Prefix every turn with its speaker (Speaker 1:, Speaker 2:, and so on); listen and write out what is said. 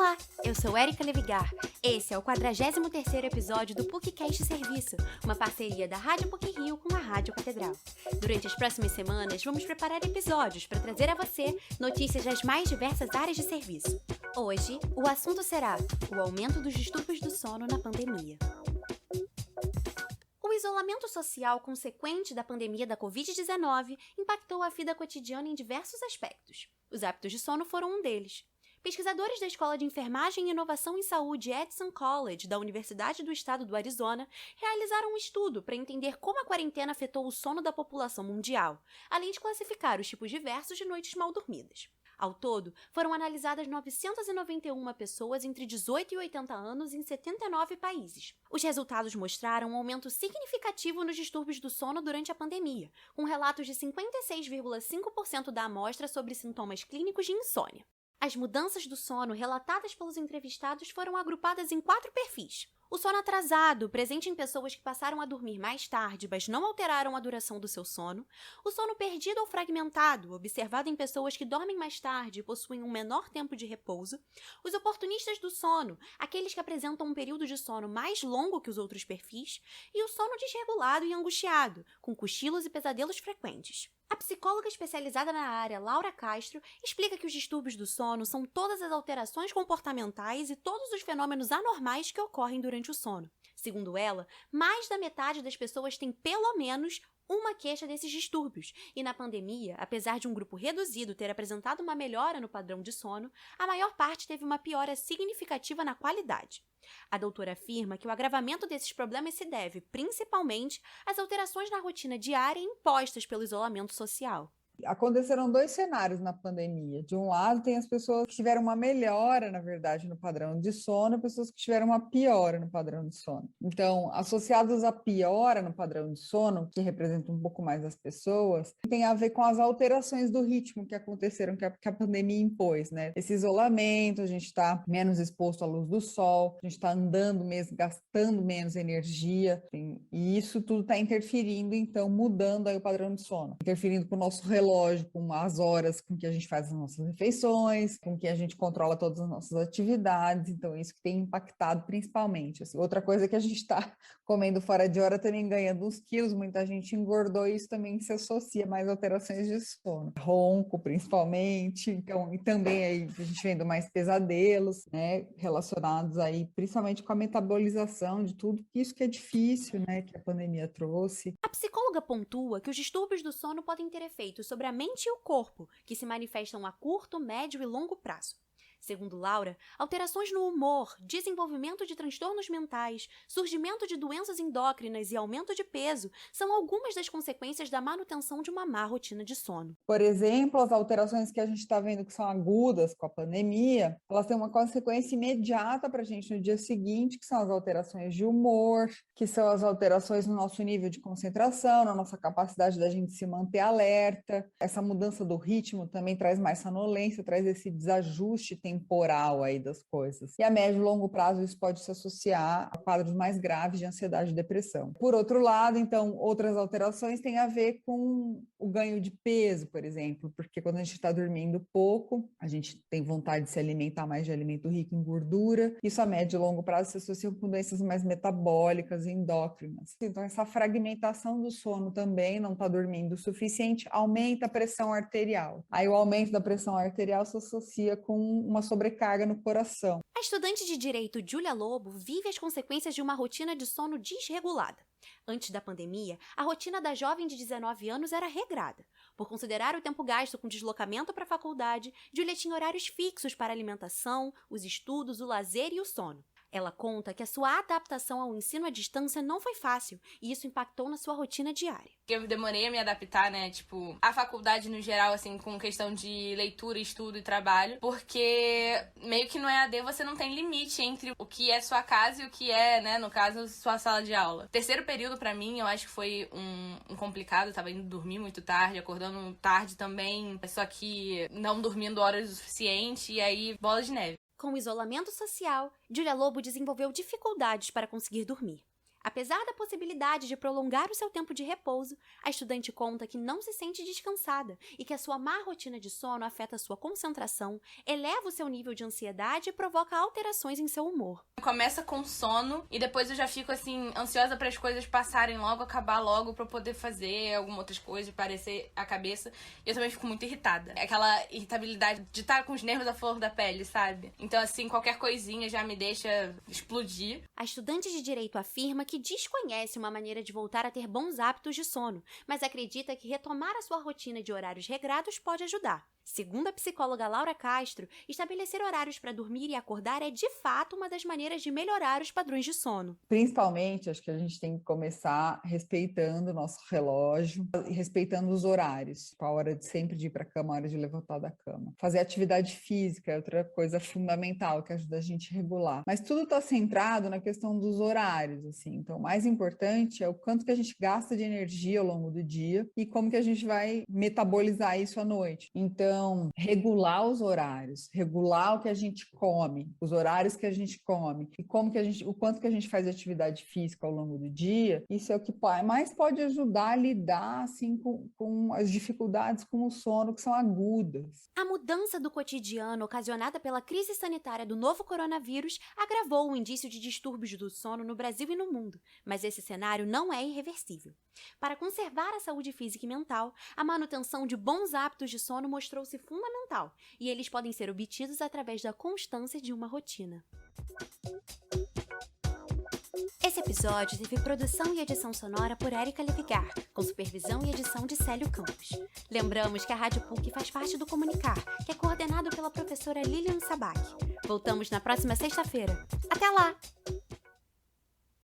Speaker 1: Olá, eu sou Érica Levigar. Esse é o 43º episódio do PUCcast Serviço, uma parceria da Rádio PUC-Rio com a Rádio Catedral. Durante as próximas semanas, vamos preparar episódios para trazer a você notícias das mais diversas áreas de serviço. Hoje, o assunto será o aumento dos distúrbios do sono na pandemia. O isolamento social consequente da pandemia da Covid-19 impactou a vida cotidiana em diversos aspectos. Os hábitos de sono foram um deles. Pesquisadores da Escola de Enfermagem e Inovação em Saúde Edson College, da Universidade do Estado do Arizona, realizaram um estudo para entender como a quarentena afetou o sono da população mundial, além de classificar os tipos diversos de noites mal dormidas. Ao todo, foram analisadas 991 pessoas entre 18 e 80 anos em 79 países. Os resultados mostraram um aumento significativo nos distúrbios do sono durante a pandemia, com relatos de 56,5% da amostra sobre sintomas clínicos de insônia. As mudanças do sono relatadas pelos entrevistados foram agrupadas em 4 perfis. O sono atrasado, presente em pessoas que passaram a dormir mais tarde, mas não alteraram a duração do seu sono. O sono perdido ou fragmentado, observado em pessoas que dormem mais tarde e possuem um menor tempo de repouso. Os oportunistas do sono, aqueles que apresentam um período de sono mais longo que os outros perfis. E o sono desregulado e angustiado, com cochilos e pesadelos frequentes. A psicóloga especializada na área, Laura Castro, explica que os distúrbios do sono são todas as alterações comportamentais e todos os fenômenos anormais que ocorrem durante o sono. Segundo ela, mais da metade das pessoas tem pelo menos uma queixa desses distúrbios, e na pandemia, apesar de um grupo reduzido ter apresentado uma melhora no padrão de sono, a maior parte teve uma piora significativa na qualidade. A doutora afirma que o agravamento desses problemas se deve, principalmente, às alterações na rotina diária impostas pelo isolamento social.
Speaker 2: Aconteceram 2 cenários na pandemia. De um lado, tem as pessoas que tiveram uma melhora, na verdade, no padrão de sono, e pessoas que tiveram uma piora no padrão de sono. Então, associados à piora no padrão de sono, que representa um pouco mais as pessoas, tem a ver com as alterações do ritmo que aconteceram, que a pandemia impôs, né? Esse isolamento, a gente está menos exposto à luz do sol, a gente está andando mesmo, gastando menos energia, e isso tudo está interferindo, então, mudando aí o padrão de sono, interferindo com o nosso relógio, com as horas com que a gente faz as nossas refeições, com que a gente controla todas as nossas atividades, então isso que tem impactado principalmente. Assim, outra coisa é que a gente está comendo fora de hora também ganhando uns quilos, muita gente engordou e isso também se associa mais a alterações de sono. Ronco, principalmente, então, e também aí a gente vendo mais pesadelos, né, relacionados aí principalmente com a metabolização de tudo isso que é difícil, né, que a pandemia trouxe.
Speaker 1: A psicóloga pontua que os distúrbios do sono podem ter efeitos sobre a mente e o corpo, que se manifestam a curto, médio e longo prazo. Segundo Laura, alterações no humor, desenvolvimento de transtornos mentais, surgimento de doenças endócrinas e aumento de peso são algumas das consequências da manutenção de uma má rotina de sono.
Speaker 2: Por exemplo, as alterações que a gente está vendo que são agudas com a pandemia, elas têm uma consequência imediata para a gente no dia seguinte, que são as alterações de humor, que são as alterações no nosso nível de concentração, na nossa capacidade da gente se manter alerta. Essa mudança do ritmo também traz mais sonolência, traz esse desajuste temporal aí das coisas. E a médio e longo prazo isso pode se associar a quadros mais graves de ansiedade e depressão. Por outro lado, então, outras alterações têm a ver com o ganho de peso, por exemplo, porque quando a gente está dormindo pouco, a gente tem vontade de se alimentar mais de alimento rico em gordura. Isso a médio e longo prazo se associa com doenças mais metabólicas e endócrinas. Então, essa fragmentação do sono também, não está dormindo o suficiente, aumenta a pressão arterial. Aí o aumento da pressão arterial se associa com uma sobrecarga no coração.
Speaker 1: A estudante de direito Júlia Lobo vive as consequências de uma rotina de sono desregulada. Antes da pandemia, a rotina da jovem de 19 anos era regrada. Por considerar o tempo gasto com deslocamento para a faculdade, Júlia tinha horários fixos para a alimentação, os estudos, o lazer e o sono. Ela conta que a sua adaptação ao ensino à distância não foi fácil e isso impactou na sua rotina diária.
Speaker 3: Eu demorei a me adaptar, né, tipo, à faculdade no geral, assim, com questão de leitura, estudo e trabalho, porque meio que no EAD você não tem limite entre o que é sua casa e o que é, né, no caso, sua sala de aula. Terceiro período, pra mim, eu acho que foi um complicado, eu tava indo dormir muito tarde, acordando tarde também, só que não dormindo horas o suficiente, e aí, bola de neve.
Speaker 1: Com o isolamento social, Júlia Lobo desenvolveu dificuldades para conseguir dormir. Apesar da possibilidade de prolongar o seu tempo de repouso, a estudante conta que não se sente descansada e que a sua má rotina de sono afeta a sua concentração, eleva o seu nível de ansiedade e provoca alterações em seu humor.
Speaker 3: Começa com sono e depois eu já fico assim, ansiosa para as coisas passarem logo, acabar logo pra eu poder fazer alguma outras coisas, parecer a cabeça. E eu também fico muito irritada. Aquela irritabilidade de estar com os nervos à flor da pele, sabe? Então assim, qualquer coisinha já me deixa explodir.
Speaker 1: A estudante de direito afirma que desconhece uma maneira de voltar a ter bons hábitos de sono, mas acredita que retomar a sua rotina de horários regrados pode ajudar. Segundo a psicóloga Laura Castro, estabelecer horários para dormir e acordar é de fato uma das maneiras de melhorar os padrões de sono.
Speaker 2: Principalmente, acho que a gente tem que começar respeitando o nosso relógio e respeitando os horários. A hora de sempre de ir para a cama, a hora de levantar da cama. Fazer atividade física é outra coisa fundamental que ajuda a gente a regular. Mas tudo está centrado na questão dos horários, assim. Então, o mais importante é o quanto que a gente gasta de energia ao longo do dia e como que a gente vai metabolizar isso à noite. Então, regular os horários, regular o que a gente come, os horários que a gente come e o quanto que a gente faz atividade física ao longo do dia, isso é o que mais pode ajudar a lidar assim, com as dificuldades com o sono que são agudas.
Speaker 1: A mudança do cotidiano ocasionada pela crise sanitária do novo coronavírus agravou o indício de distúrbios do sono no Brasil e no mundo, mas esse cenário não é irreversível. Para conservar a saúde física e mental, a manutenção de bons hábitos de sono mostrou-se fundamental, e eles podem ser obtidos através da constância de uma rotina. Esse episódio teve produção e edição sonora por Érica Levigar, com supervisão e edição de Célio Campos. Lembramos que a Rádio PUC faz parte do Comunicar, que é coordenado pela professora Lilian Sabac. Voltamos na próxima sexta-feira. Até lá!